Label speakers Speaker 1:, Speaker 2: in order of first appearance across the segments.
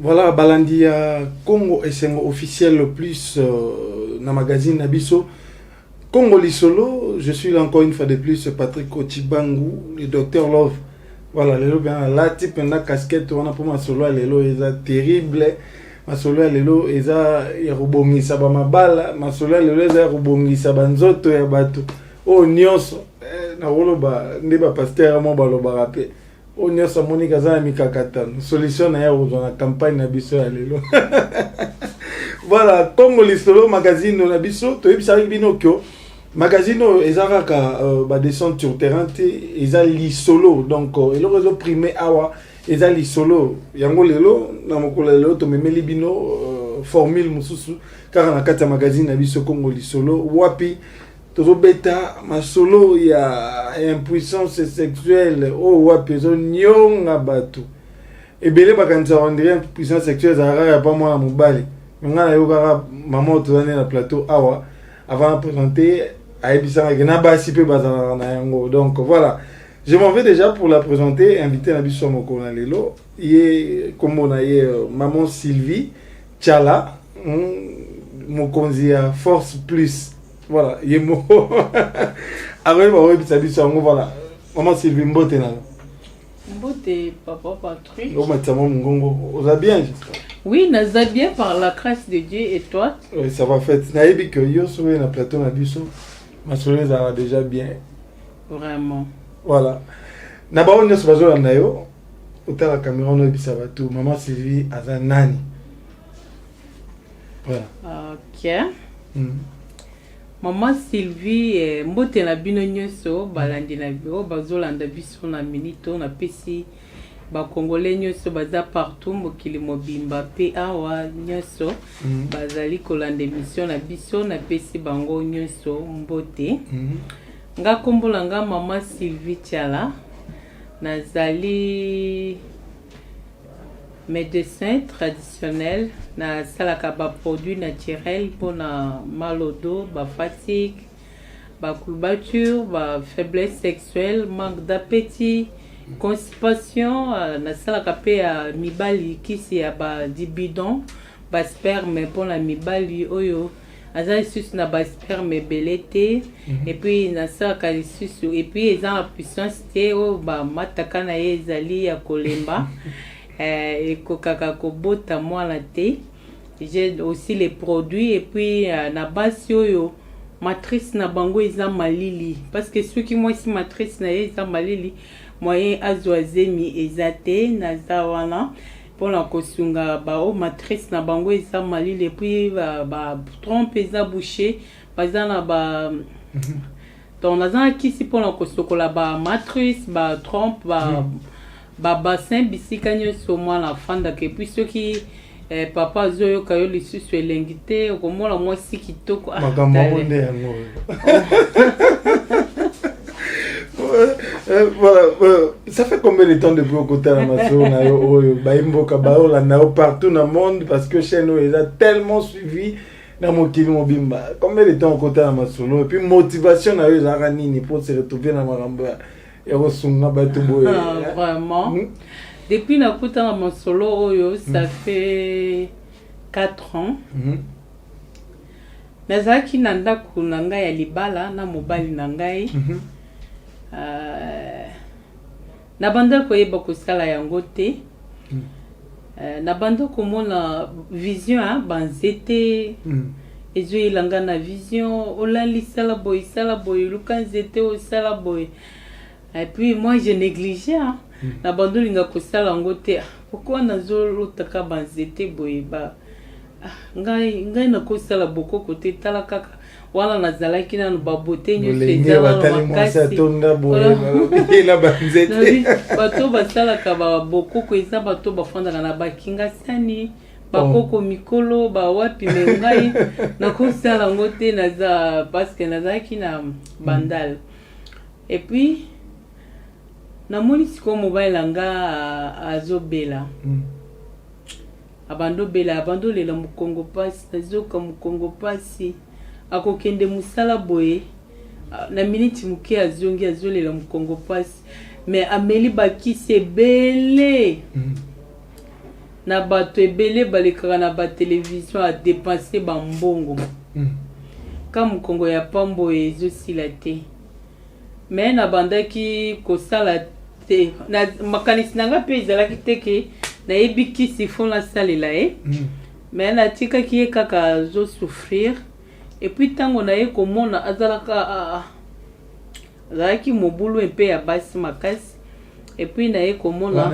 Speaker 1: Voilà, Balandia Congo et c'est officiel le plus dans le magazine Nabiso. Congo Lisolo, je suis là encore une fois de plus, Patrick Ochibangu, le docteur Love. Voilà, là, type de casquette, on a pour ma solo, lelo, est terrible. Ma solo, lelo, est robongi, ça va ma balle. Ma solo, lelo, est robongi, ça va nzoto, ya bato. Oh, nyos, na rolo ba, ndeba pasteur, mo ba lo ba rapé. Oh, nyos, amoni kaza mikakatan. Solution na ya dans la campagne na biso ya lelo. Voilà, Congo Lisolo, magazine na biso, to yebisa binokyo. Magazine ezaraka ba descente sur terrain eza lisolo donc elo rezo primé awa eza lisolo yango lelo na mokolo lelo to memeli bino formule mususu car na kata magazine na biso Congo Lisolo wapi tozo beta masolo ya impuissance sexuelle o wapi zo nyonga batu ebele bakanza on dirait impuissance sexuelle zara ya pas moi mobali ngana yo kaka maman to na plateau awa avant de présenter. Donc voilà, je m'en vais déjà pour la présenter, inviter Nabiso Mokona Lelo, comme on a maman Sylvie, Tchala, Mokonzia Force Plus, voilà, yemo. Après, voilà, maman Sylvie Mbote na.
Speaker 2: Mbote, papa Patrick.
Speaker 1: Oh, maman Mungongo, on va bien, j'espère.
Speaker 2: Oui, nous va bien par la grâce de Dieu et toi?
Speaker 1: Oui, ça va faire. Naïbi que yo sur le plateau Nabiso. Ma soeur ça va déjà bien.
Speaker 2: Vraiment.
Speaker 1: Voilà. Naba on est sur la nayo. Autant la caméra on est ça va tout. Maman Sylvie a nani. Voilà.
Speaker 2: Ok. Maman Sylvie mbote na bino nyoso balandi na biro bazolanda biso na minito na pesi ba congolais nyoso baza partout mokili mobimba pe awa nyoso bazali kolanda émission na biso na pesi bango nyoso mbote nga kombola nga mama Sylvie Tchala nazali médecin traditionnel na salaka ba produits naturels pour na malodo ba fatigue ba courbature ba faiblesse sexuelle manque d'appétit constipation na salaka pe ya mibali kisi ya ba dibidon ba sperme pour la mibali oyo azali susu na ba sperme belete et puis na salaka lisusu et puis eza na puissance te o ba mataka na ye ezali ya kolemba ekokaka kobota mwana te. J'ai aussi les produits et puis na basi oyo matrice na bango eza malili parce que ceux qui moi si matrice na ye eza malili moyen azoazemi ezate na zawana pour la kosunga ba o matrice na bango eza malili et puis ba trompe eza bouché bazana ba donc nazana kisi pour la kosokola ba matrice ba trompe ba bassin bisika nyoso mwana fanda ke puis ceux qui papa zoyo kayo lisusu elengite okomola mwasi kitoko
Speaker 1: voilà, ça fait combien de temps depuis au côté de la maison partout dans le monde parce que chez nous ils ont tellement suivi dans mon kilo mobimba combien de temps au côté de la maison et puis motivation na yo nini pour se retrouver dans ma
Speaker 2: vraiment. Depuis na kuta na masolo oyo, ça fait 4 ans. Nazaki nanda kunanga ya libala na mobali nangai. Na banda koyeba kosala yango te. Na banda komona vision banzete. Ezo ilanga na vision olali sala boy lukanzete o sala boy. Et puis moi je négligeais n'abandonne nga kosala ngote pourquoi nazolo taka banzete boyeba ngai na kosala boko côté tala kaka wala nazalaki na babote nyoso ezala na makasi
Speaker 1: la banzete
Speaker 2: bato basala ka ba boko ko eza bato bafandaka na bakinga sani bakoko mikolo ba wapi mengai na kosala ngote naza parce que nazalaki na bandal et puis na moni siko mobile langa azobela abando bela abando lela mukongo pasi azoka mukongo pasi akokende musala boye na minute muke azongi azolela mukongo pasi mais ameli bakisi ebele na bato ebele balekaka na ba télévision a dépenser ba mbongo comme Congo ya pambo ezosila te mais na bandaki kosala te na makanisi nanga pe ezalaki te ke nayebi kisi fo nasalela ye mais natikaki ye kaka azosouffrir et puis ntango na ye komona azalaki mobulu mpe ya basi makasi et puis na ye komona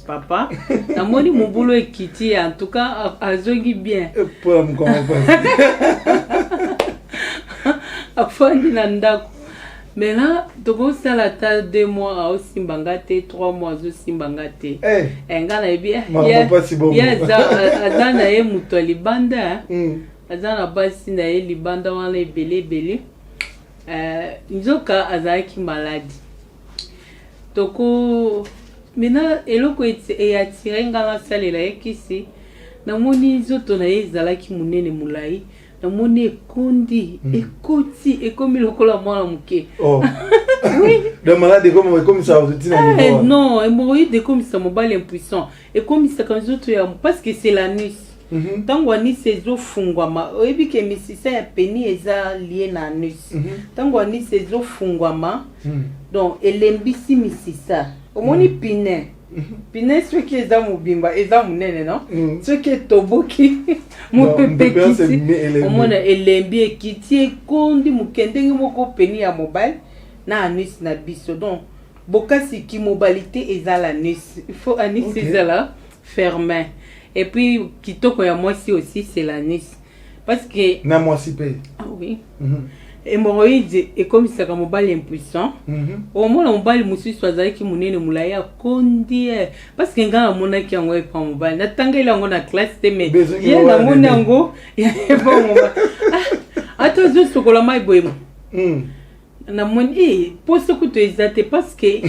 Speaker 2: papa namoni mobulu ekiti en tout cas azongi bien afandi na ndako maintenant tokosala ta 2 mois aosimbanga te 3 mois azosimbanga te nga nayebi aza na ye moto ya libanda aza na basi na ye libanda wana ebele nzoka azalaki maladi toko maintenant eloko eyatire nga nasalela ye kisi namoni nzoto na ye ezalaki monene molai namoni ekondi ekoti ekomi lokola mwana moke non hémorroïde ekomisa mobali impuissant ekomisaka nzoto ya parce que c'est l'anus ntango anus ezofungwama oyebi ke misisa ya peni eza lié na anus ntango anus ezofungwama donc elembisi misisa omoni pine pine soki eza mobimba eza monene no soki etoboki mopepekisi omona elembi ekiti ekondi mokendenge moko peni ya mobile na anus na biso donc bokasi ki mobilité eza l'anus il faut anus ezala fermé et puis kitoko ya mwasi aussi c'est l'anus parce que
Speaker 1: na mwasi pe
Speaker 2: oui hémorroïde ekomisaka mobali impuissant omona mobali mosusu azalaki monene molai akondi parce que nga namonaki yango epa mobali natangeli yango na classe te mais ye namoni yango epa mobali ata ozosokola mai boyemo namoni pose kutu eza te parce que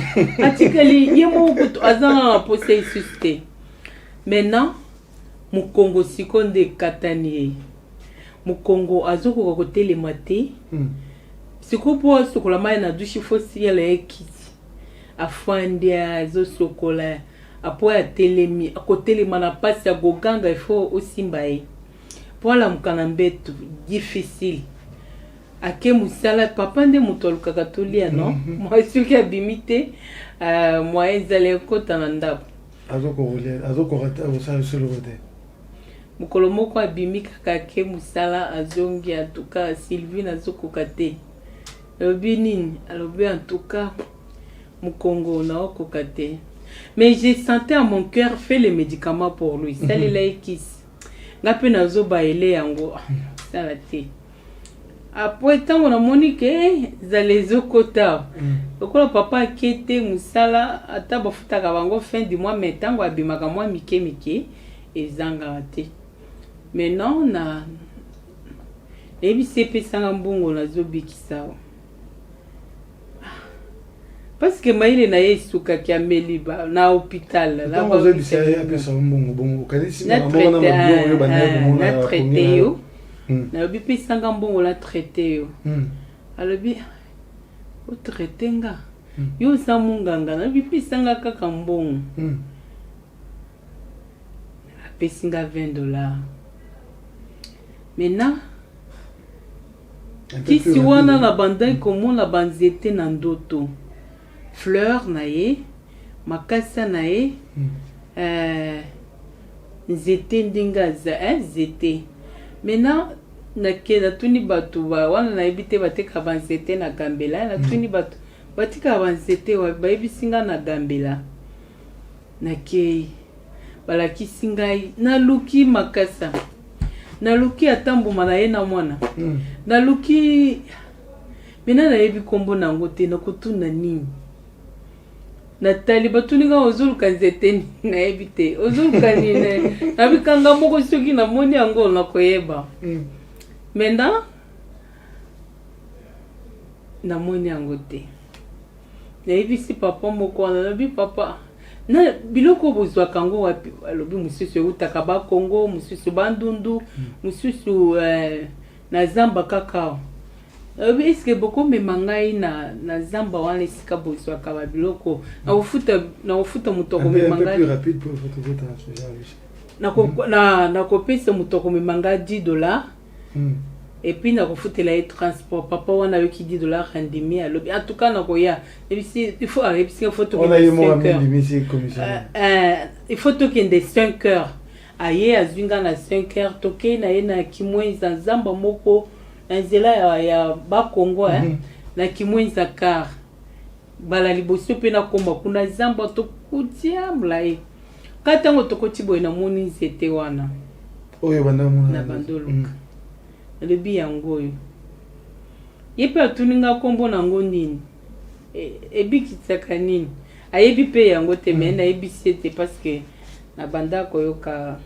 Speaker 2: atikali ye moko kutu aza na pose isusu te maintenant mokongo siko nde ekatani ye mokongo azokoka kotelema te siko po asokola mai na dushi fosi yala ye kiti afandi azosokola apo atelemi akotelema na pasi ya goganga ifo osimba ye po alamuka na mbeto difficile ake musala papa nde moto alukaka tolia no mwasi soki abimi te mwa ezala ekota na ndako
Speaker 1: azokorata osala solo te
Speaker 2: mukolo moko abimi kaka ke musala azongi en tout cas Sylvie nazokoka te alobi nini alobi en tout cas mukongo naokoka te mais j'ai senti à mon cœur fait les médicaments pour lui salela ekisi nga pe nazoba ele yango sala te après ntango namoni ke zala ezokota lokola papa akete musala ata bafutaka bango fin du mois mais ntango abimaka mwa mike ezangaka te maintenant na ebisepesanga mbongo nazobikisa parce que maile na yesuka ki ameli ba na hôpital
Speaker 1: la ba obisa ya pesa mbongo kalisi mama na mabio yo bana
Speaker 2: na traité yo na bipesanga mbongo la traité yo alobi o traité nga yo sa munganga na bipesanga kaka mbongo apesinga $20 maintenant kisi wana na bandai komona banzete na ndoto fleur na ye makasa na ye nzete ndinga za nzete maintenant nakenda tuni bato wana nayebi te bateka banzete na gambela natuni bato batika banzete bayebisinga na gambela nakei balakisi ngai naluki makasa naluki atambuma na ye na mwana naluki mina nayebi kombo nango te nakotuna nini natali batuninga ozoluka nzete nayebi te ozoluka nini nabikanga moko soki namoni yango nakoyeba maintenant namoni yango te nayebisi papa moko wana nabi papa na biloko bozwaka ngo wapi alobi mususu eutaka ba Congo mususu bandundu mususu na zamba kakao est-ce que beaucoup me mangai na zamba wana esika boiswa kaba biloko na ufuta mutoko me mangai.
Speaker 1: Un peu plus rapide pour votre transfert.
Speaker 2: Na kopesa mutoko me manga $10. Et puis na kofutela et transport papa wana yo ki $10 rendimi à l'objet. En tout cas na koya il faut
Speaker 1: on a eu moi commission.
Speaker 2: Il faut token de 5 heures. Aye azinga na 5 heures toke na ena kimwenza zamba moko na nzela ya ba Congo na kimwenza car bala liboso pe na komba kuna zamba tokutia mlai kata ngo tokoti boy na moni nzete wana
Speaker 1: oyo banda mona
Speaker 2: na bandoluka le bi yango yo yepe atuninga kombo na ngo nini ebikitsaka nini ayebi pe yango te mais na ebisete parce que na banda koyoka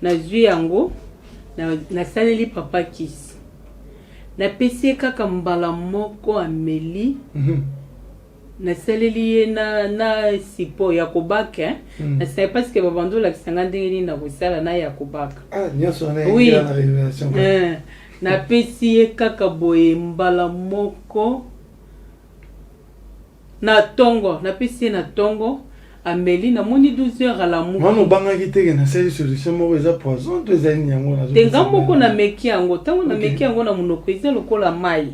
Speaker 2: na zui yango na saleli papa kisi na pesi kaka mbala moko Amélie na saleli ye na sipo ya kobaka na c'est parce que babando la kisanga ndenge na kosala na ya kobaka
Speaker 1: nyoso na
Speaker 2: oui
Speaker 1: na révélation
Speaker 2: na pesi ye kaka boye mbala moko na tongo na pesi na tongo Amélie na moni 12 heures à la mou.
Speaker 1: Mano banga kiteke na seli solution mo eza poison to eza ni yango na zo.
Speaker 2: Tenga moko na meki yango, tango na meki yango na munoko eza lokola mai.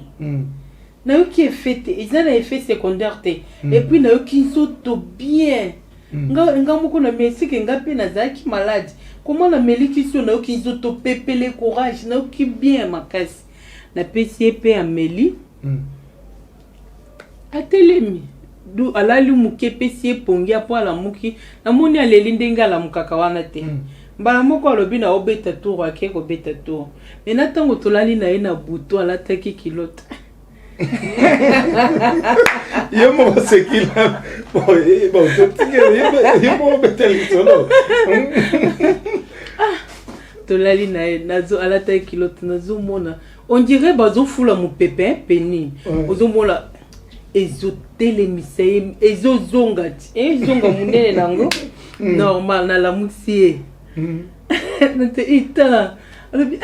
Speaker 2: Na yo ki effet, eza na effet secondaire te. Et puis na yo ki soto bien. Nga moko na mesi ke nga pe na zaki malade. Comment na meli ki so na yo ki soto pepele courage, na yo ki bien makasi. Na pesi pe Amélie. Atelemi. Du alali muke pesi pongia po ala muki na moni aleli ndenga la mukaka wana te mbala moko alobi na obeta tour ake ko beta tour mais na tango tolali na ina buto alataki kilote
Speaker 1: yo mo sekila bon yo mo betel solo
Speaker 2: tolali na nazo alataki kilote nazo mona on dirait bazo fula mu pépin peni ozo mona ezotelemisa ezozonga ezonga munene nango normal na la musie nte ita alobi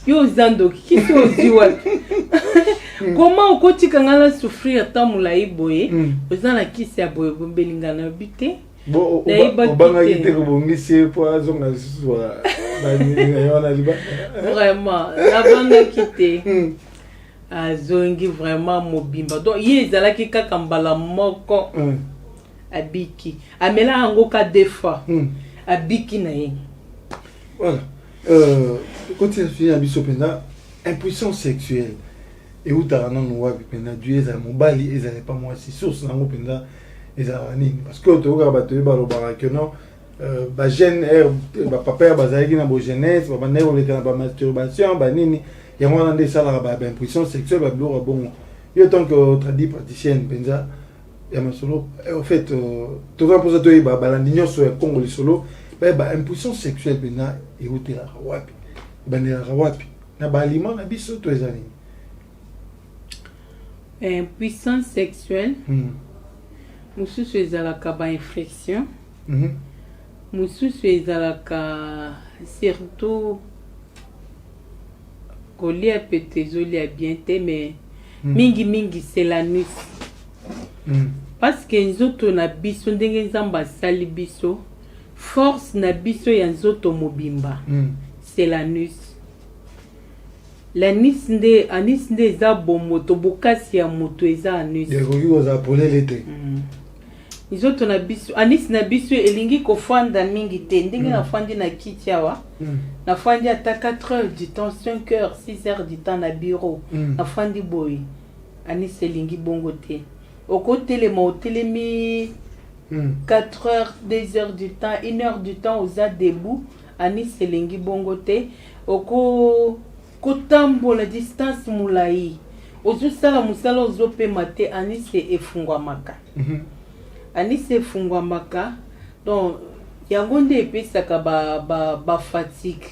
Speaker 2: yo zando kisi oziwa comment okotika ngala souffrir tamula iboye ozana kisi ya boye bombelinga na bite
Speaker 1: bo obanga kite ko bongisi po azonga swa bani yona liba
Speaker 2: vraiment la banga kite azongi vraiment mobimba donc ye ezalaki kaka mbala moko abiki amela yango ka deux fois abiki na ye
Speaker 1: voilà quand il finit abiso penda impuissance sexuelle et où tarana no wapi penda Dieu ezala mobali ezala pas moi si source nango penda ezala nini parce que to ka bato ba robara que non ba jeune ba papa ba zaki na bo jeunesse ba bande ko leka na ba masturbation ba nini il y a moins de ça là impuissance sexuelle ba blora bon yo tant que tradi praticienne penza ya masolo en fait tout va poser toi ba balandinyo so Congo le solo ba impuissance sexuelle bena et hôtel wapi banela wapi na ba aliment na biso to ezali
Speaker 2: impuissance sexuelle mususu ezalaka ba infection mususu ezalaka surtout kolia petezolia bien te mais mingi c'est la nuit parce que nzoto na biso ndenge nzamba sali biso force na biso ya nzoto mobimba c'est la nuit anis nde eza bomoto bokasi ya moto eza anis
Speaker 1: yekoki koza polele te
Speaker 2: nzoto na biso anis na biso elingi kofanda mingi te ndenge nafandi na kiti awa nafandi ata 4 heures du temps 5 heures 6 heures du temps na bureau nafandi boye anis elingi bongo te okotelema otelemi 4 heures 2 heures du temps 1 heure du temps oza debout anis elingi bongo te kotambola distance mulai ozosala musala ozopema te anis efungwamaka anis efungwamaka donc yango nde epesaka ba fatigue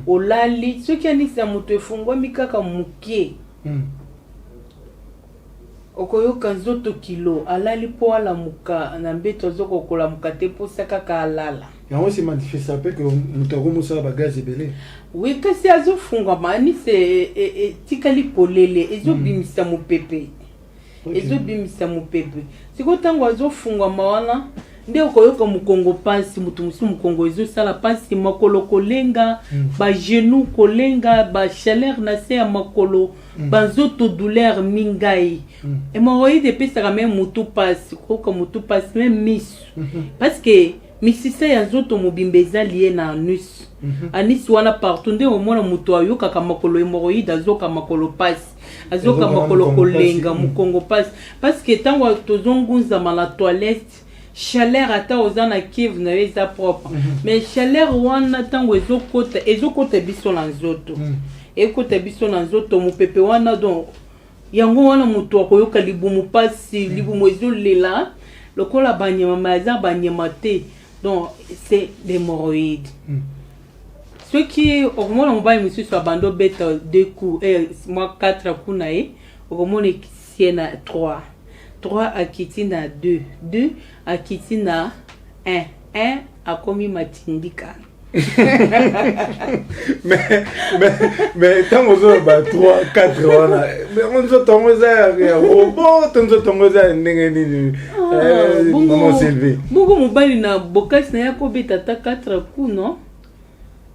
Speaker 2: olali soki anis ya moto efungwami kaka mukie okoyoka nzoto kilo alali po alamuka na mbeto azokokola mukate po sakaka alala
Speaker 1: yango se manifeste pe que mutako musala bagage belé
Speaker 2: oui kasi azofunga mani se tikali polele ezobimisa mupepe ezobimisa mupepe siko tango azofunga mawana nde okoyoka mukongo pansi mutu musu mukongo ezosala pansi makolo kolenga ba genou kolenga ba chaleur na se ya makolo banzoto douleur mingai hémorroïde pesaka même mutu pasi koka mutu pasi même misu parce que misisa ya nzoto mobimba eza lié na anus anus wana partout nde omona mutu ayokaka makolo hémorroïde azoka makolo pasi azoka makolo kolenga mukongo pasi parce que tango tozongunzama na toilette chaleur ata ozana kive na eza propre mais chaleur wana tango ezokota biso na nzoto ekota biso na nzoto mupepe wana donc yango wana mutu akoyoka libumu pasi libumu ezolela lokola banyama maza banyama te donc c'est l'hémorroïde ce qui hormone mobile monsieur soit bando beta 2 coups moi 4 coups na hormone siena 3 akiti na 2 akiti na 1 akomi matindika
Speaker 1: mais tant que ba 3 4 wana mais on se tombe ça robot on se tombe ça ndenge nini maman Sylvie
Speaker 2: bongo mobali na bokasi na yako beta ta 4 coups non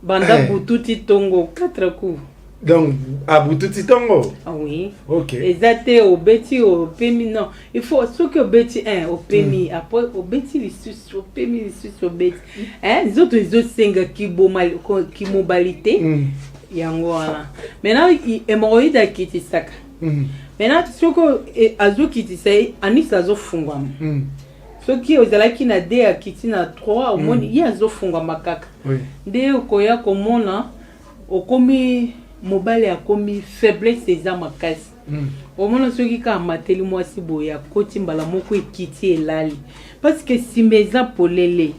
Speaker 2: banda bututi tongo 4 coups
Speaker 1: donc à bututi tongo
Speaker 2: ah oui
Speaker 1: OK
Speaker 2: exacté au beti au pemi non il faut ce que beti 1 au pemi après au beti les sus au pemi les sus au beti les autres senga qui mobilité yango wana maintenant hémorroïde akiti saka maintenant ce que azo kiti sai anis azo fungwa ce qui ozalaki na 2 akiti na 3 au moins il azo fungwa makaka nde okoya komona okomi mobile akomi faiblesse eza makasi omona soki ka mateli mwasi boya koti mbala moko ekiti elali parce que simeza polele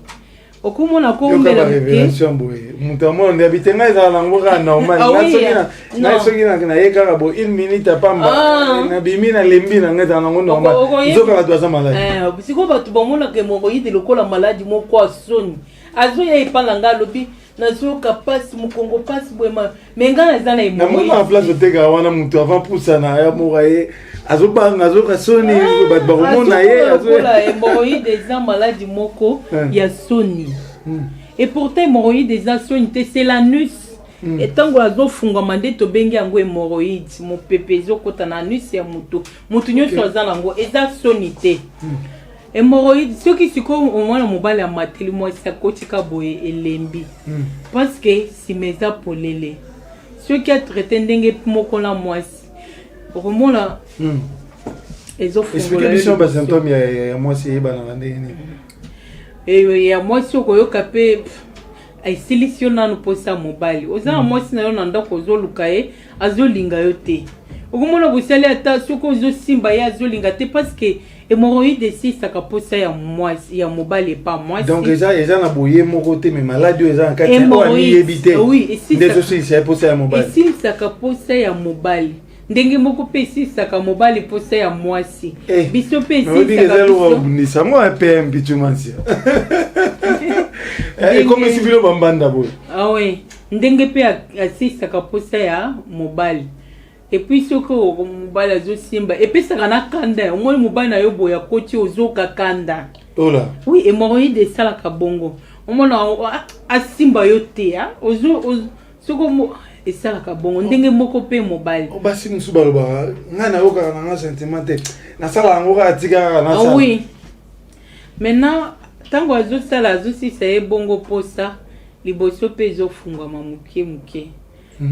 Speaker 2: okomona ko mbela
Speaker 1: révélation boye mutamo on habite nga za lango ka normal na soki na yeka bo 1 minute pamba na bimi na lembi na ngata nango normal zoka la doza malade
Speaker 2: siko batu bomona ke hémorroïde lokola maladi moko asoni azo ya ipala ngalobi nazoka pasi mukongo pasi boema menga na zana hémorroïde
Speaker 1: na place oteka wana mutu avant poussa na ya moraye azobanga azoka soni bat baromona ye
Speaker 2: azola hémorroïde eza maladi moko ya soni et pourtant hémorroïde eza soni te c'est l'anus et tango azofunga mande to bengi yango hémorroïde mo pepe ezokota na anus ya mutu nyonso azana ngo eza soni te hémorroïde ce qui siko omwana mobali amateli mwasi akotika boye elembi parce que simeza polele ce qui a traité ndenge moko na mwasi okomona
Speaker 1: ezofungola explication ba symptômes ya mwasi yebana ndenge
Speaker 2: nini ya mwasi okoyoka pe aisilisi nanu posa mobali ozana mwasi na yo na ndako ozoluka ye azolinga yo te okomona bosali ata soko ozosimba ye azolinga te parce que hémorroïde si saka posa ya mwasi ya mobali pas mwasi
Speaker 1: donc eza na boye moko te mais maladie eza en kati ko ani yebite
Speaker 2: oui et si
Speaker 1: ndezo si c'est posa ya mobali
Speaker 2: et si saka posa ya mobali ndenge moko pe si saka mobali posa ya mwasi biso pe si
Speaker 1: saka ni samo PM bitumansia et comme si bilo bambanda boy
Speaker 2: ah oui ndenge pe si saka posa ya mobali. Et puis ce que mobile azo simba et puis ça na kanda au moins mobile na yo boya koti ozoka kanda
Speaker 1: ola
Speaker 2: oui hémorroïde sala ka bongo au moins asimba yo te ozo soko et sala ka bongo ndenge moko pe mobile
Speaker 1: o basi musu baloba ngana yo ka na sentimental na sala ngo ka tika na
Speaker 2: sala oui maintenant tango azo sala azo si ça bongo posa liboso pe zo fungwa muke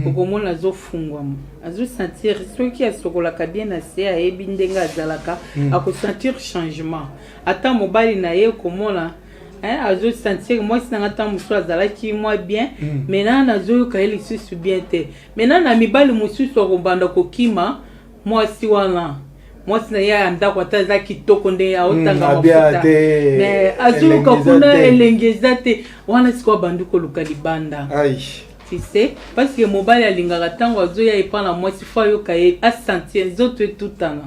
Speaker 2: okomona azofungwa azosentir soki asokolaka bien na se ayebi ndenge azalaka akosentir changement ata mobali na ye okomona azosentir mwasi nanga ta mosusu azalaki mwa bien maintenant nazoyoka ye lisusu bien te maintenant na mibali mosusu akobanda kokima mwasi wana mwasi na ye ya ndako ata aza kitoko nde aotanga mafuta mais azoyoka kuna elenge eza te wana sikoyo abandi koluka libanda tu sais parce que mobile alingaka tango azoya epa na mwasi fo ayoka ye asentir nzoto etutana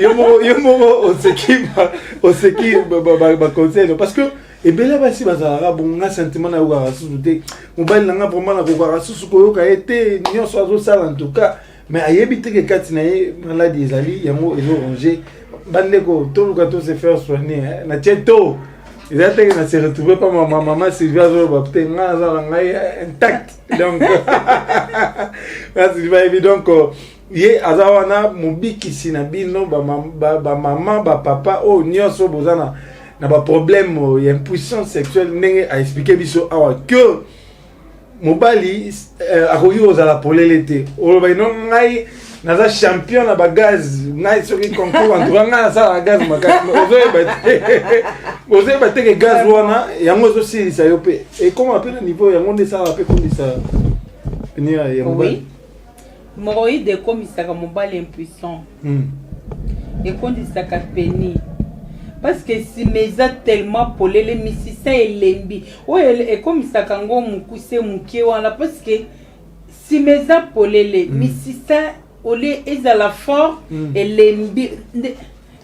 Speaker 1: yo moko oseki baconseil parce que ebele basi bazalaka bonga sentiment na yokaka susu te mobali nanga vraiment nakokaka susu koyoka ye te nyonso azosala en tout cas mais ayebi te ke kati na ye maladie ezali yango ezorange bandeko toluka to se faire soigner na tie to eza teke na se retrouver pa maman Sylvia azoloba te nga azala ngai intact donc merci bayebi donc ye aza wana mobikisi na bino bamama bapapa oyo nyonso boza na baproblème ya impuissance sexuelle ndenge aexplike biso awa que mobali akoki kozala polele te oloba ino ngai naza champion na bagaz ngai soki concours entoura ngai nasala gaz makasi ozoyeba te ke gaz wana yango ezosilisa yo mpe ekoma mpe na niveau yango nde esalaka mpe kondisa penia ya mobali
Speaker 2: moroïde ekomisaka mobali impuissant ekondisaka peni parce que nsima eza tellement polele misisa elembi oyo ekomisaka ngo mokuse moke wana parce que nsima eza polele misisa ole ezala fort elembi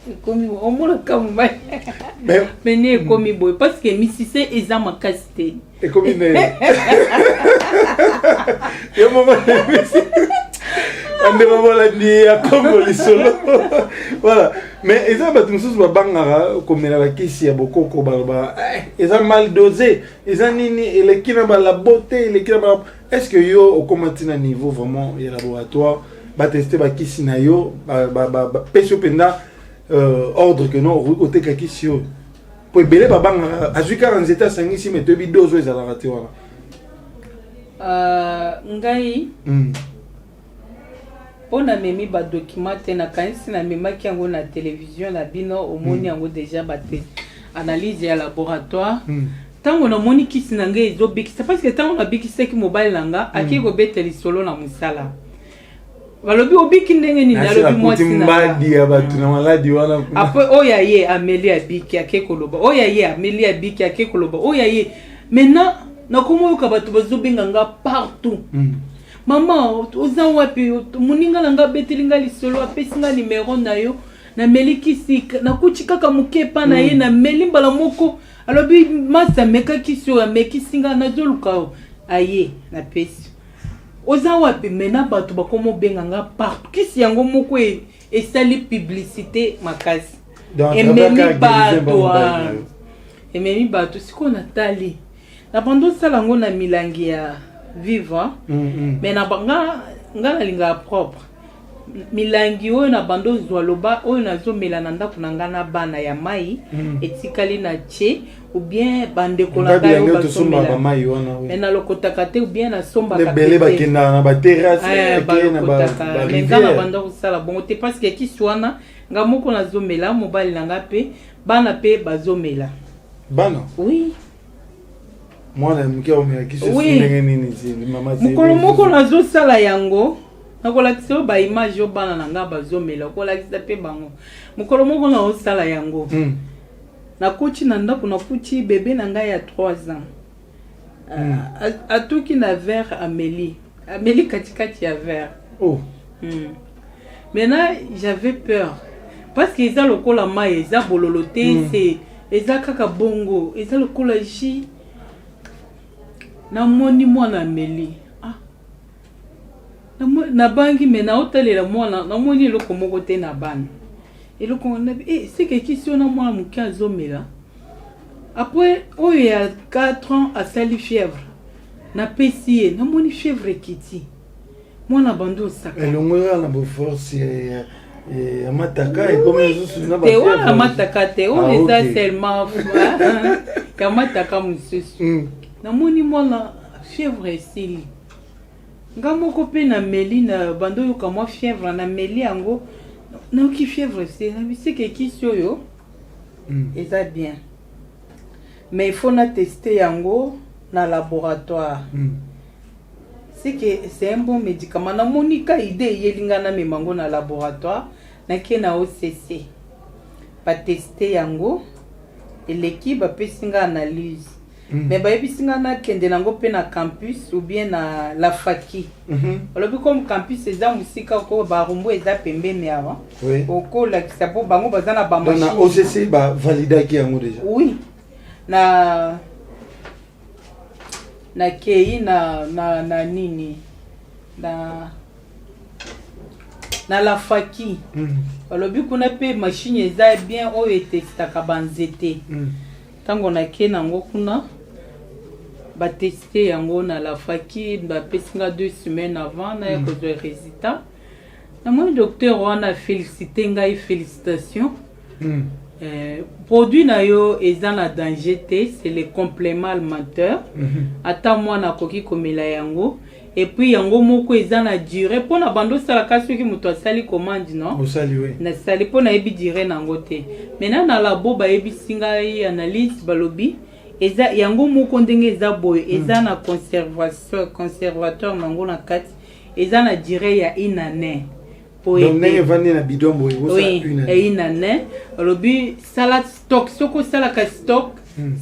Speaker 2: ekomi omonaka mobali peni ekomi boye parce que misisa eza makasi te
Speaker 1: ekomi ne yo mama andema bolandi akongo lisolo voilà mais eza bato mosusu babangaka komela bakisi ya bokoko baloba eza mal dosé eza nini eleki na balabo te eleki na est-ce que yo okoma ntina niveau vraiment ya laboratoire bateste bakisi na yo bapesi yo mpenza ordre que non okoki koteka kisi oyo po ebele babangaka azwi kaka nzete asangisi me toyebi dozo ezalaka te wana
Speaker 2: ngai on a memi ba documenté na kanisi na memaki yango na télévision na bino omoni yango déjà baté analyse ya laboratoire tango na moni kisi na ngai ezobikisa parce que tango na bikisaki mobile nanga aki ko beteli solo na musala balobi obiki ndenge ni nalobi mwasi na
Speaker 1: mbadi ya batu na maladi wana
Speaker 2: après oya ye Amélie abiki akekoloba oya ye Amélie abiki akekoloba oya ye maintenant na komo yoka batu bazobenga nga partout mama oza wapi muninga nanga betelinga lisolo apesinga numéro na yo na melikisi na kuchi kaka mukepa na ye na melimbala moko alobi masa meka kisio amekisinga na zoluka aye na pesi oza wapi mena batu bakomo benga nga partout kisi yango moko esali publicité makasi ememi bato siko na tali na bando sala ngo na milangi ya vivre mais na banga ngala linga propre milangi oyo na bando zwaloba oyo nazomela na ndako na ngana bana ya mai etikali na che ou bien bandeko na kayo basomela mais na lokotaka te ou bien na somba
Speaker 1: ka bele bakenda na ba terrasse
Speaker 2: na ba ngana bando kusala bongo te parce que kiswana ngamoko nazomela mobali nanga pe bana pe bazomela
Speaker 1: bana
Speaker 2: oui
Speaker 1: mwana mke omela kiso ndenge nini zini mama zini
Speaker 2: mukolo moko nazosala yango nakolakisa ba image yo bana nanga bazomela kolakisa pe bango mukolo moko nazosala yango na kuchi na ndako na kuchi bébé nanga ya 3 ans atuki na verre Amélie katikati ya verre maintenant j'avais peur parce que eza lokola mai eza bololoté c'est eza kaka bongo eza lokola ji na moni mwana Amélie na bangi me na otalela mwana na moni eloko moko te na bana eloko na c'est que question na mwana muke azomela après oyo ya 4 ans asali fièvre na pesi na moni fièvre kiti mwana bando saka
Speaker 1: elongo na bo force ya mataka et comme les na ba
Speaker 2: te wana mataka te on est seulement ka mataka mususu na moni mwana fièvre esili ngamoko pe na meli na bando yo ka mwa fièvre na meli yango na ki fièvre c'est que kisio yo eza bien mais il faut na tester yango na laboratoire c'est que c'est un bon médicament na monika idée yelinga na memango na laboratoire na ke na OCC ba tester yango et l'équipe ba pesinga analyse mais bayebisi nga nakende nango mpe na campus ou bien na la faki olobi comme campus eza mosika ko barumbu eza pembeni awa okolakisa mpo bango baza na bamachine
Speaker 1: na OCC bavalidaki yango déjà
Speaker 2: oui na kei na nini na la faki olobi kuna pe machine eza bien oyo etestaka banzete ntango nake nango kuna bateste yango na la faki bapesinga 2 semaines avant naya kozwa résultat namoni docteur wana félicité ngai félicitation produit na yo eza na danger te c'est le complément alimentaire ata mwana akoki komela yango et puis yango moko eza na durée pona bando sala kasi ki muto asali commande non
Speaker 1: osali oui
Speaker 2: na sali pona ebi durée nango te maintenant na labo ba ebi singa analyse balobi eza yango moko ndenge eza boye eza na conservateur nango na kati eza na durée ya 1 année
Speaker 1: donc ndenge vandi na bidon boye
Speaker 2: oui une année balobi salade stock soko sala ka stock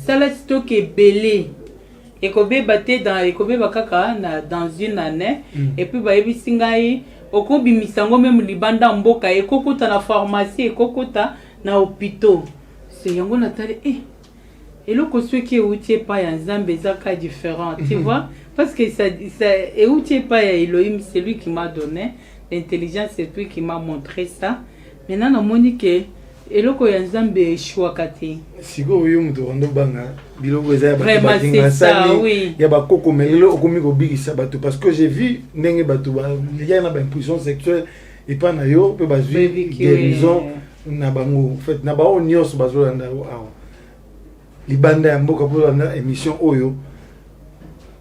Speaker 2: salade stock ebele ekobeba te ekobeba kaka dans une année et puis bayebisi ngai okobimisa yango même libanda mboka ekokota na pharmacie ekokota na hôpital c'est yango natali eloko soki euti epai ya nzambe eza ka différent tu vois parce que ça euti epai ya Elohim, c'est lui qui m'a donné l'intelligence, c'est lui qui m'a montré ça. Maintenant namoni ke eloko ya nzambe eshwaka te
Speaker 1: siko oyo muto ndo banga biloko eza ya
Speaker 2: batinga sali
Speaker 1: ya bakoko melelo okomi kobikisa bato parce que j'ai vu ndenge bato ya na impuissance sexuelle et pas na yo pe bazwi guérison na bango en fait na bao nyos bazolanda awa libanda ya mboka po na émission oyo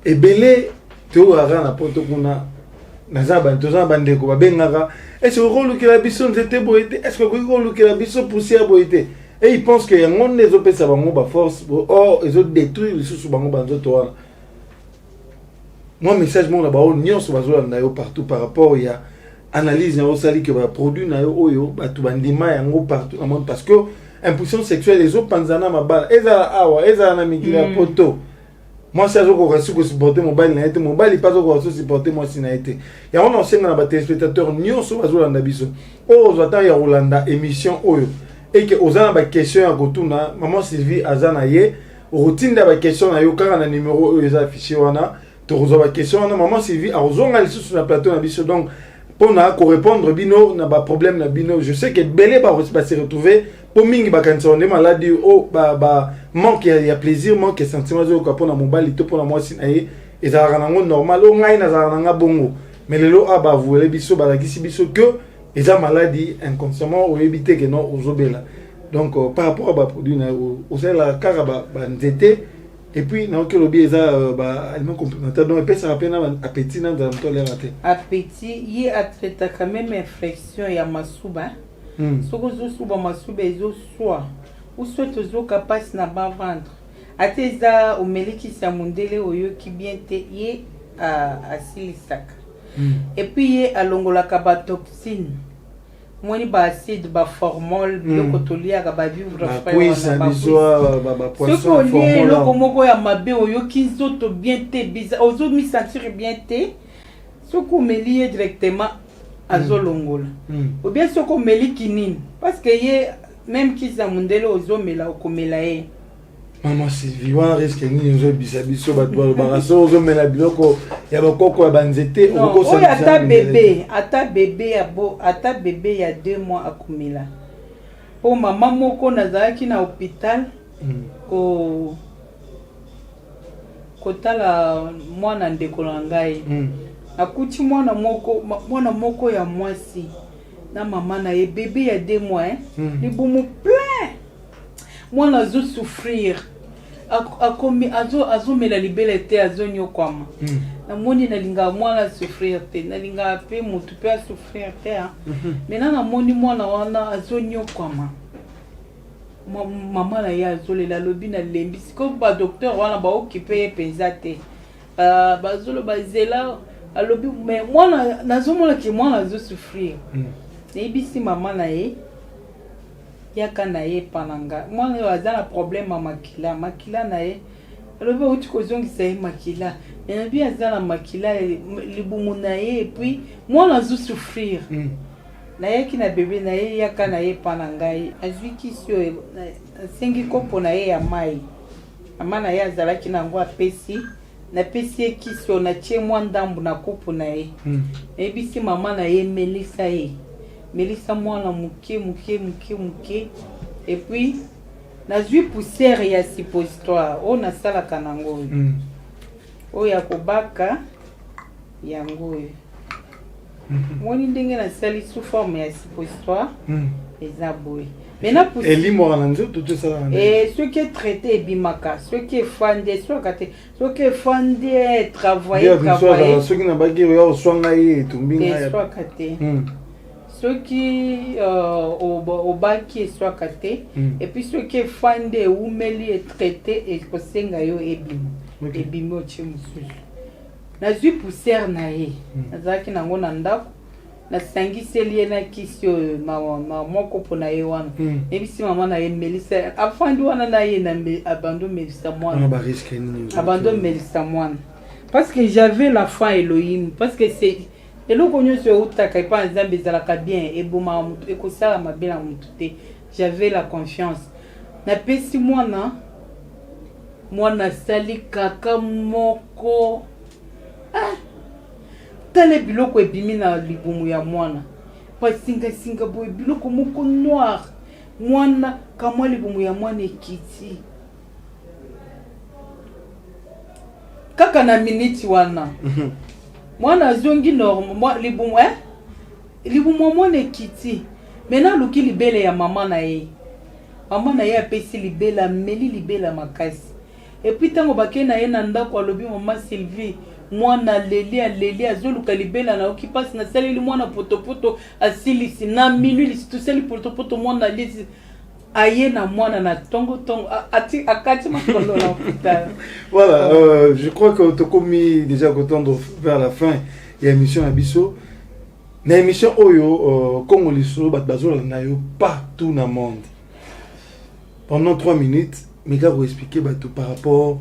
Speaker 1: ebele to ara na poto kuna nazaba toza bandeko babengaka est-ce que kolukela biso nzete boyete est-ce que kolukela biso poussière boyete et ils pensent que yango nezo pesa bango ba force or ils ont détruit les sous bango banzo to wana moi message mon là-bas nyonso bazolanda yo partout par rapport ya analyse na osali que ba produit na yo oyo batu bandima yango partout dans monde parce que impuissance sexuelle les autres panzana mabala eza awa eza na mikila poto moi ça je crois que supporter mobile na été mobile pas que supporter moi si na été ya on enseigne na ba téléspectateurs nyonso bazolanda biso o zata ya Rolanda émission oyo et que ozana ba question ya kotuna maman Sylvie azana ye routine da ba question na yo kaka na numéro oyo eza affiché wana to rezo ba question na maman Sylvie a ozonga lisu sur la plateau na biso donc pour na ko répondre bino na ba problème na bino je sais que belé ba se retrouver pour mingi ba kanisa on est maladie o ba manque ya plaisir manque ya sentiment zo ko pona mobali to pona mwasi na ye ezalaka nango normal o ngai na zalaka nanga bongo mais lelo aba voulez biso ba lakisi biso que eza maladie inconsciemment o éviter que non ozobela donc par rapport à ba produit na o sala kaka ba nzete et puis na que lobi eza ba aliment complémentaire donc peut ça rappeler na appétit na dans to l'air raté
Speaker 2: appétit y a traité quand même infection ya masuba soko zo suba masuba ezo soa ou soit ozo capable na ba ventre ateza omeliki sa mundele oyo ki bien te ye asilisaka et puis ye alongolaka ba toxine moni ba acide ba formol biloko toliaka ba vivre frère ba poisson formol loko moko ya mabe oyo kizoto bien te bizarre ozo mi sentir bien te soko melie directement azolongola ou bien soko meli kinini parce que ye même kisa mundele ozo mela okomela ye
Speaker 1: maman Sylvie wana risque ni nzo bisabiso bato baraso ozo mela biloko ya bakoko ya banzete
Speaker 2: oko so ata bébé ya 2 mois akomela po mama moko nazalaki na hôpital kotala mwana ndeko na ngai akuti mwana moko ya mwasi na mama na ye bébé ya 2 mois libumu plein mwana azo souffrir akomi azomela libele te azonyokwama namoni nalinga mwana souffrir te nalinga pe mutu pe souffrir te maintenant namoni mwana wana azonyokwama mama na ye azolela lobi na lembi siko ba docteur wana ba occupé ye penza te bazolo bazela alobi mais mwana nazomona ki mwana azo souffrir nebisi mama na ye yaka na ye pananga mwana aza na problème makila na ye alors ba uti kozongisa ye makila na bien azala makila libumu na ye et puis moi na zo souffrir na ye ki na bébé na ye yaka na ye pana ngai azwi kisio sengi kopo na ye ya mai amana ye azalaki na ngo apesi na pesi ye kisio na tie mwa ndambu na kopo na ye ebisi mama na ye Melissa mwana muke et puis nazwi poussière ya suppositoire o na sala kanango o ya kobaka yango moni ndenge na sali sous forme ya suppositoire eza boy maintenant poussière
Speaker 1: et limo na nzo tout ça
Speaker 2: et ce qui est traité bimaka ce qui est fondé ce qui est fondé travailler
Speaker 1: ce qui na bagi yo swanga ye tumbinga
Speaker 2: ya ceux qui au baki et soit caté et puis ceux qui fondé ou meli et traité et kosenga yo ebimo chimusu na zui poussière na ye nazaki nango na ndako na sangiseli ye na kisio na moko pona ye wana ebisi mama na ye Melissa afandi wana na ye na abandon Melissa mwana abandon Melissa mwana parce que j'avais la foi Elohim parce que c'est eloko nyonso utaka ipa nzambe ezalaka bien eboma mutu ekosala mabe na mutu te j'avais la confiance na pesi mwana sali kaka moko tale biloko ebimi na libumu ya mwana pasinga boye biloko moko noir mwana kamwa libumu ya mwana ekiti kaka na minute wana mwana zongi normal libumu mwana ekiti mena luki libele ya mama na ye apesi libela meli libela makasi et puis tango bake na ye na ndako alobi mama Sylvie mwana leli azoluka libela na oki pasi na saleli mwana potopoto asilisi na minuli tout seli potopoto mwana lisi aye na mwana na tongo akati makolo na hôpital.
Speaker 1: Voilà, je crois que tu as commis déjà tendre vers la fin et émission Abisso. Na émission Oyo Congo Lisso Batbazola na yo partout dans le monde. Pendant 3 minutes, Mika vous expliquer par rapport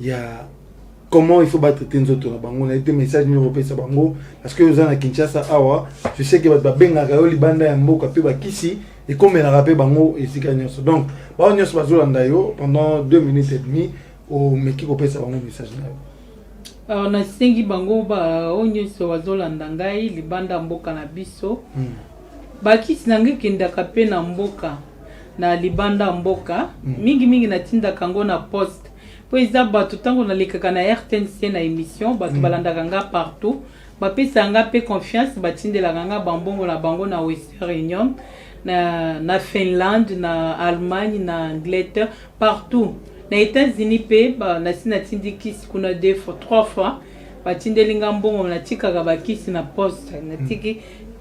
Speaker 1: à comment il faut battre les autres. On a été message européen ça bango parce que vous en à Kinshasa awa, je sais que va benga ka libanda ya mboka pe ba kisi et comme elle a rappelé bango et sikanyoso. Donc, ba nyos bazola ndayo pendant 2 minutes et demie au meki ko pesa bango message na.
Speaker 2: Alors na sengi bango ba onyoso bazola ndangai libanda mboka na biso. Ba kisi nange kindaka pe na mboka na libanda mboka mingi na tinda kango na poste. Puis bato tango na lekaka na RTNC na émission bato balandaka nga partout bapesa nga pe confiance batindelaka nga bambongo na bango na Western Union na Finlande na Allemagne na Angleterre partout na États-Unis pe na sina tindi kisi kuna 2 fois 3 fois batindelinga mbongo na tikaka bakisi na poste na tiki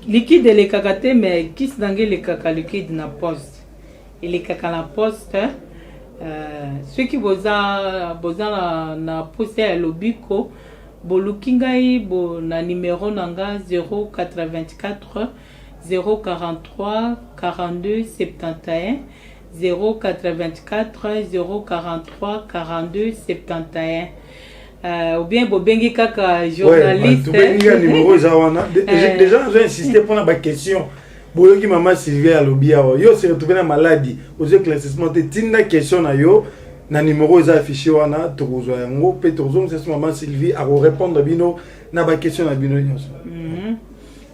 Speaker 2: liquide lekaka te mais kisi nange lekaka liquide na poste elekaka na poste. Ceux qui boza na poste ya lobiko bolukingai bo na numéro nanga 084 043 42 71 084 043 42 71 ou bien bobengi kaka journaliste
Speaker 1: numéro zawana déjà j'ai insisté pour la question. Boyoki maman Sylvie à l'obia yo se retrouver na maladie aux éclaircissements te tinda question na yo na numéro eza affiché wana tokozwa yango pe tokozwa c'est maman Sylvie à répondre bino na ba question na bino nyonso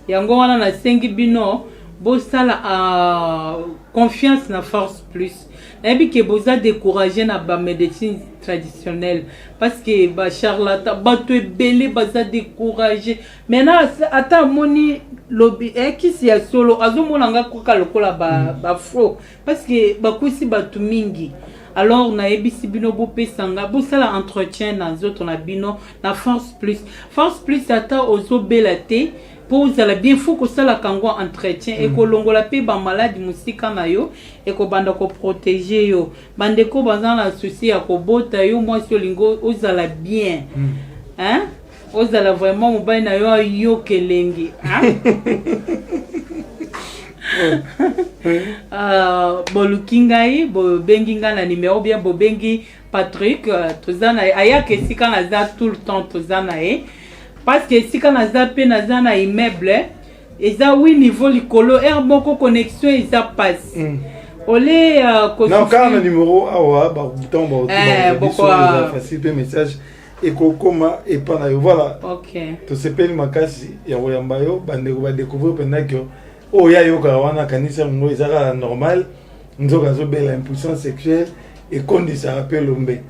Speaker 2: yango wana na sengi bino bosala confiance na force plus nayebi ke boza décourager na ba médecine traditionnelle parce que ba charlatan bato ebele baza décourager maintenant ata moni lobi kisi ya solo azomona nga koka lokola ba faux parce que bakusi bato mingi alors nayebi bino bopesanga bosala entretien na nzoto na bino na force plus ata ozobela te pour la bien faut que ça la kango entretien et kolongola pe ba maladie musika na yo et ko banda ko protéger yo bande ko bazan la souci ya ko bota yo moi so lingo ozala bien hein ozala vraiment mobile na yo kelengi hein bolukingai bo bengi nga na numéro bien bo bengi Patrick tozana aya que si quand naza tout le temps tozana parce que si quand naza pe naza na immeuble eza oui niveau likolo moko connexion eza passe olé
Speaker 1: non quand le numéro awa ba bouton ba facile pe message et kokoma et pana voilà
Speaker 2: OK
Speaker 1: to sepeli makasi ya oyamba yo bandeko ba découvrir pendant que oh ya yo ka wana kanisa ngo ezaka normal nzoka zo bela impuissance sexuelle et kondisa rappel ombe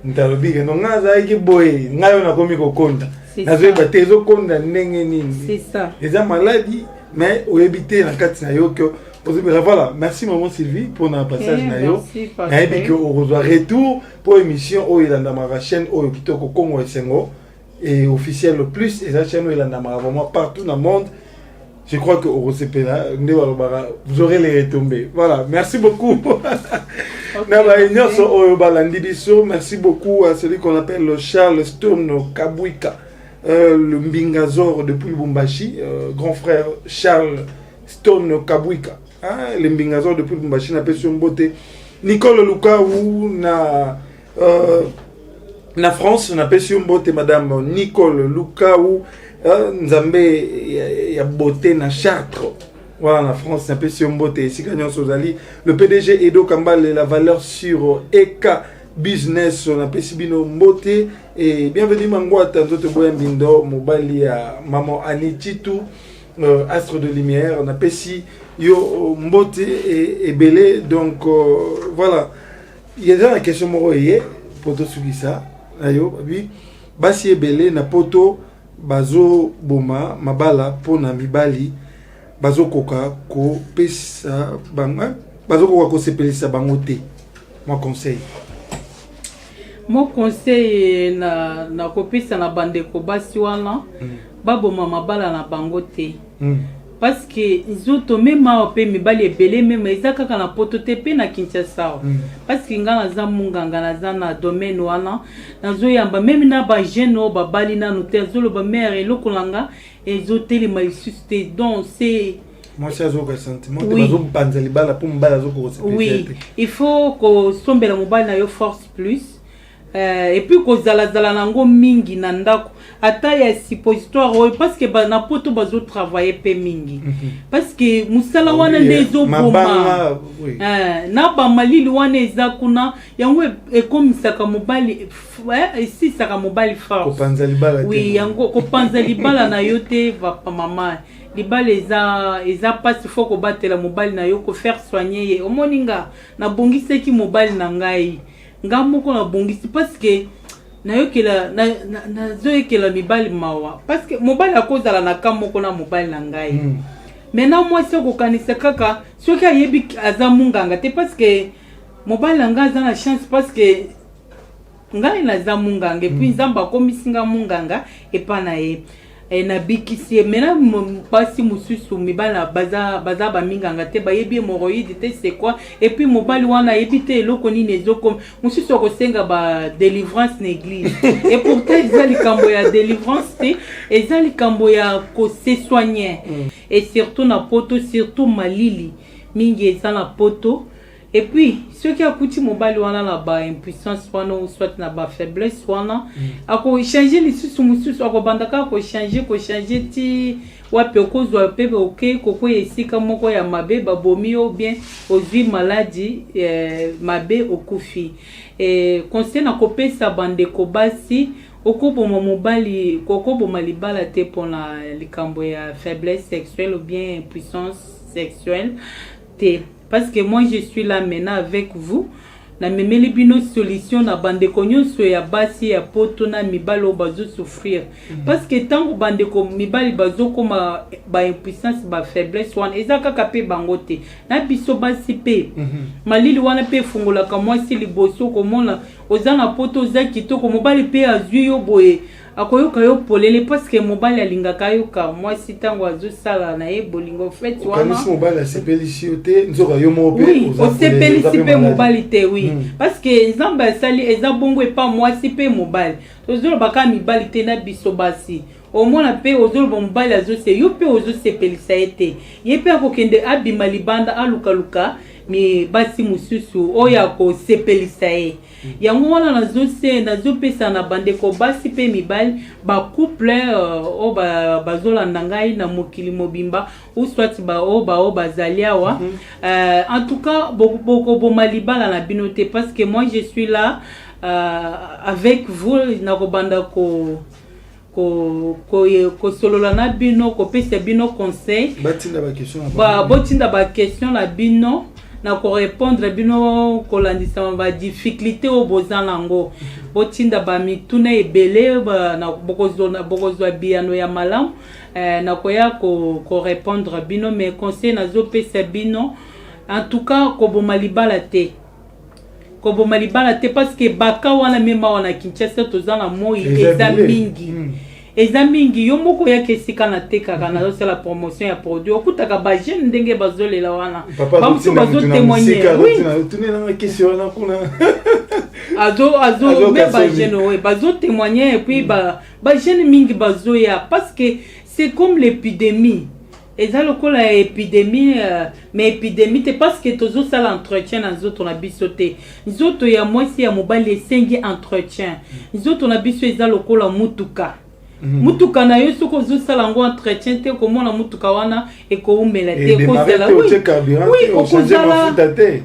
Speaker 1: ntalobi ke no ngaza iki boy ngayo na komi ko konta nazo ba tezo konda ndenge nini
Speaker 2: c'est ça
Speaker 1: eza maladie mais o éviter na kati na yo que voilà merci maman Sylvie pour notre passage na yo na ebi que on reçoit retour pour émission o ilanda ma chaîne o kitoko Congo Esengo et officiel le plus et la chaîne o ilanda vraiment partout dans le monde. Je crois que au Rosepena, vous aurez les retombées. Voilà, merci beaucoup. Merci beaucoup à celui qu'on appelle le Charles Stone Kabouika, le Mbingazor depuis Lubumbashi, grand frère Charles Stone Kabouika. Hein, le Mbingazor depuis Lubumbashi, n'a pas sur beauté. Nicole Luka ou na France, on appelle sur beauté madame Nicole Luka ou Nzambe ya beauté na Chartres. Voilà, en France, c'est un peu sur beauté. Ici, le PDG Edo Kambale, la valeur sur EK Business, on appelle Sibino Mbote. Et bienvenue, Mangouata, Nzote Boyan Bindo, Mobali à Maman Anichitu, Astre de Lumière, on appelle si Yo Mbote et Belé. Donc, voilà. Il y a déjà la question Moroye, Poto Sugisa, Ayo, oui. Basi et Belé, Napoto. Bazo boma mabala pona mibali bazo koka ko pesa banga bazo koka ko sepelisa bangote mon conseil na kopisa na bandeko basi wana baboma mabala na bangote parce que nzoto mema ope mibali ebele mema ezaka kana poto te pe na Kinshasa parce que ngana za munganga na za na domaine wana nazo yamba meme na ba jeune o babali na noter zolo ba mère lokolanga ezoteli maïsuste donc c'est moi c'est azo ka sentiment te bazo panza libala pour mbala zo ko
Speaker 2: oui il faut ko sombela mobali na yo force plus et puis ko zala nango mingi na ndako ata ya suppositoire parce que na poto bazo travailler pe mingi parce que musala wana ndezo boma na ba malili wana ezakuna yango ekomisaka mobali si saka mobali fort
Speaker 1: ko panza libala
Speaker 2: oui yango ko panza libala na yote va pa mama libala eza passe faut ko batela mobali na yo ko faire soigner ye omoninga na bongiseki mobali na ngai ngamoko na bongisi parce que nayokela na zoyekela mibali mawa parce que mobali akozala na kamoko na mobali na ngai maintenant moi c'est ko kanisa kaka soki ayebi aza munganga te parce que mobali na ngai aza na chance parce que ngai na za munganga et puis nzamba komisinga munganga et pa na ye na bikisi mena pasi mususu mibala baza ba minganga te ba yebi hémorroïde te c'est quoi et puis mobali wana yebite eloko nini ezoko mususu ko senga ba délivrance néglige et pourtant ezali kambo ya délivrance te ezali kambo ya ko se soigner et surtout na poto surtout malili mingi ezala poto. Et puis, ceux qui a coûté mobile wana la ba impuissance wana ou soit na ba faiblesse wana ako changer les sous ako bandaka ko changer ti wapi okozwa pepe OK koko esika moko ya mabe babomi ou bien ozwi maladie mabe okufi et conseil na kopesa bandeko basi okoboma mobali kokoboma libala te pona likambo ya faiblesse sexuelle ou bien impuissance sexuelle te. Parce que moi je suis là maintenant avec vous. Na memeli bino solution na bandeko nyonso ya basi ya poto na mibali o bazo souffrir. Parce que tant bandeko mibali bazo koma ba impuissance ba faiblesse wana ezaka kape bangote. Na biso basi pe. Malili wana pe fungola ka mwasi liboso komona ozana poto za kitoko mobali pe azwi yo boye. Akoyoka yo polele parce que mobali alingaka yoka mwasi tango azo sala na ye bolingo fait wana
Speaker 1: kanisi mobali asepelisi te nzoka yo mope
Speaker 2: osepelisi pe mobali te oui parce que nzamba asali eza bongo epa mwasi pe mobali tozolo baka mibali te na biso basi omona pe ozolo mobali azo se yo pe ozo sepelisa ete ye pe akokende abima libanda aluka mais basi mususu oya ko sepelisa ye yango wana nazopesa na bandeko basi pe mibali ba couple o bazolanda ngai na mokili mobimba ou soit ba bazali awa en tout cas bokoboma libala na bino te parce que moi je suis là avec vous na kobanda ko solola na bino ko pesa bino conseil botinda ba question la bino na ko répondre bino ko landisa ba difficulté au bozanango botinda ba mituna ebele na bokozwa biano ya malam na ko ya ko répondre bino mais conseil na zo pesa bino en tout cas ko boma libala te parce que baka wana mema wana Kinshasa tozana moi eza mingi yo moko ya kesika na tekaka na la promotion ya produit okutaka ba jeune ndenge bazolela wana bamusu bazo témoigner azo be ba jeune ouais bazo témoigner et puis ba jeune mingi bazoya parce que c'est comme l'épidémie eza lokola épidémie mais épidémie c'est parce que tozo sala entretien na zoto na bisote zoto ya mwasi ya mobali esengi entretien zoto na biso eza lokola mutuka mutuka na yo soko zo sala ngo entretien te komona mutuka wana ekoumela te kozala oui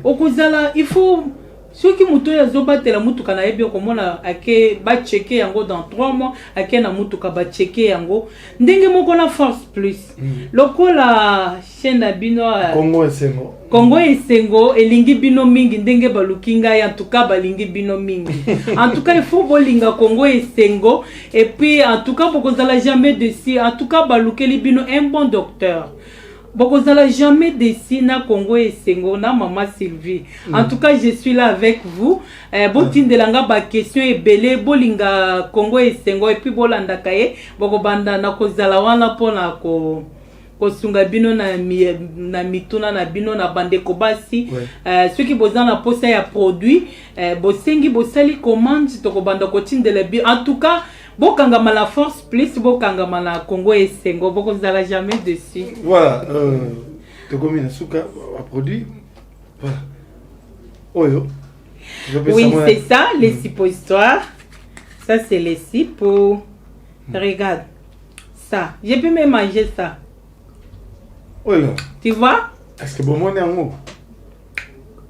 Speaker 2: okozala il faut soki muto ya zobatela mutuka na yebi komona ake ba checker yango dans 3 mois ake na mutuka ba checker yango ndenge moko na force plus lokola chaîne bino Congo esengo elingi bino mingi ndenge balukinga en tout cas balingi bino mingi en tout cas il faut bolinga Congo esengo et puis en tout cas bokozala jamais dessus en tout cas balukeli bino un bon docteur bokozala jamais dessus na Congo esengo na maman Sylvie en tout cas je suis là avec vous botindelanga ba question ebele bolinga Congo esengo et puis bolanda kaye bokobanda na kozala wana pona kosunga bino na mituna na bino na bandeko basi ceux qui bozana na posa ya produit bosengi bosali commande tokobanda kotindela bi en tout cas bokangama la force plus bokangama na Congo esengo bokozala jamais dessus
Speaker 1: voilà tokomina suka a produit voilà oyo
Speaker 2: oui c'est ça les suppositoires ça c'est les sipo regarde ça je peux même manger ça.
Speaker 1: Oh là.
Speaker 2: Tu vois?
Speaker 1: Est-ce que bon mon yango?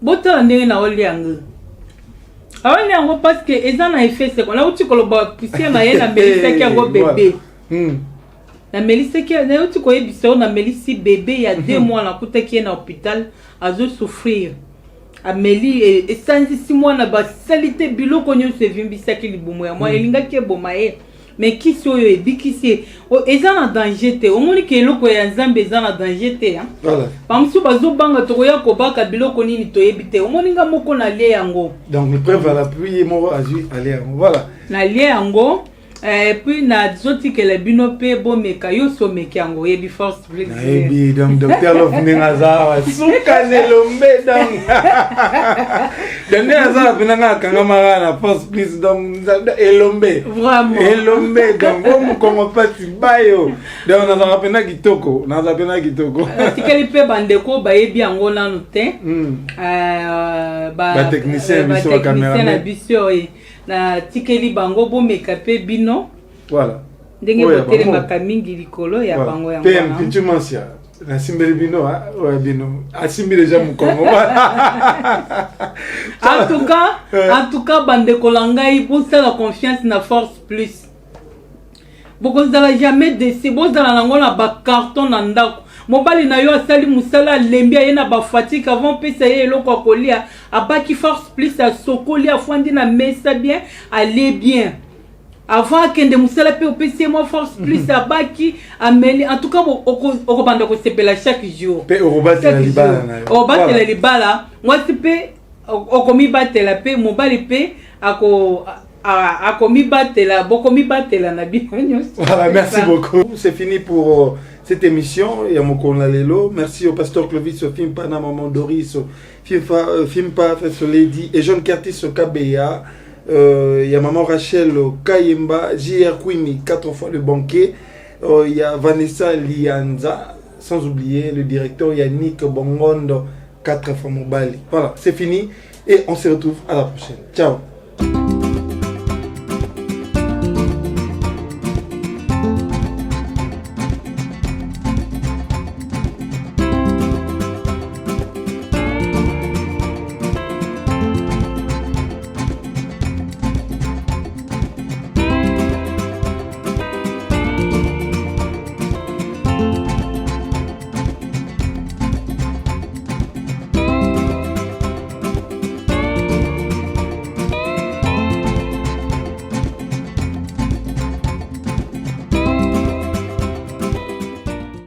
Speaker 2: Bota ndenge na oli yango. Awali yango parce que eza na effet c'est qu'on a uti koloba poussière na ye na melisa ki yango bébé. Na melisa ki na uti ko yebisa na melisi bébé il y a 2 mois na kuta ki na hôpital azo souffrir. Ameli et sanzi 6 mois na ba salité biloko nyo se vimbisa ki libumu ya moi elinga ki boma ye. Mais qui sont eux bikisi eza na danger te omoni ke eloko ya nzambe eza na danger te hein
Speaker 1: voilà
Speaker 2: pamsu bazo banga tokoya ko baka biloko nini toyebi te omoni nga moko na lie yango
Speaker 1: donc le preuve à l'appui mo azu aller voilà
Speaker 2: na lie yango et puis na zoti que le bino pe bo meka yo so meka yango yebi force plus
Speaker 1: yebi donc docteur Love Nengaza suka nelombe donc donc Nengaza pinanga kangamara na force plus donc elombe
Speaker 2: vraiment
Speaker 1: elombe donc comme comment pas tu bayo donc na za pena kitoko tikeli pe bandeko ba yebi yango nanu te
Speaker 2: ba
Speaker 1: technicien biso caméra
Speaker 2: biso na tikeli bango bo mekape bino
Speaker 1: voilà
Speaker 2: ndenge botere makamingi likolo ya bango yango
Speaker 1: PM Pintumansia na simbeli bino wa bino asimbi déjà mu Congo
Speaker 2: en tout cas bande kolangai pour ça la confiance na force plus bokozala jamais décès bozala nango na ba carton na ndako mobali na yo asali musala lembi ye na ba fatigue avant pesa ye eloko akolia abaki force plus a sokoli afandi na mesa bien aller bien avant kende musala pe opesi mo force plus abaki ameli en tout cas okobanda ko sepela chaque jour
Speaker 1: pe obatela libala na yo
Speaker 2: obatela libala mwasi pe okomi batela pe mobali pe akomi batela bokomi batela na bino.
Speaker 1: Voilà, merci beaucoup. C'est fini pour cette émission. Il y a mon Lelo. Merci au pasteur Clovis, au film Pana Maman Doris, au film pas Lady et John Curtis au KBA. Il y a maman Rachel au Kayemba, JR Queenie 4 fois le banquet. Il y a Vanessa Lianza, sans oublier le directeur Yannick Bongondo 4 fois mobile. Voilà, c'est fini et on se retrouve à la prochaine. Ciao.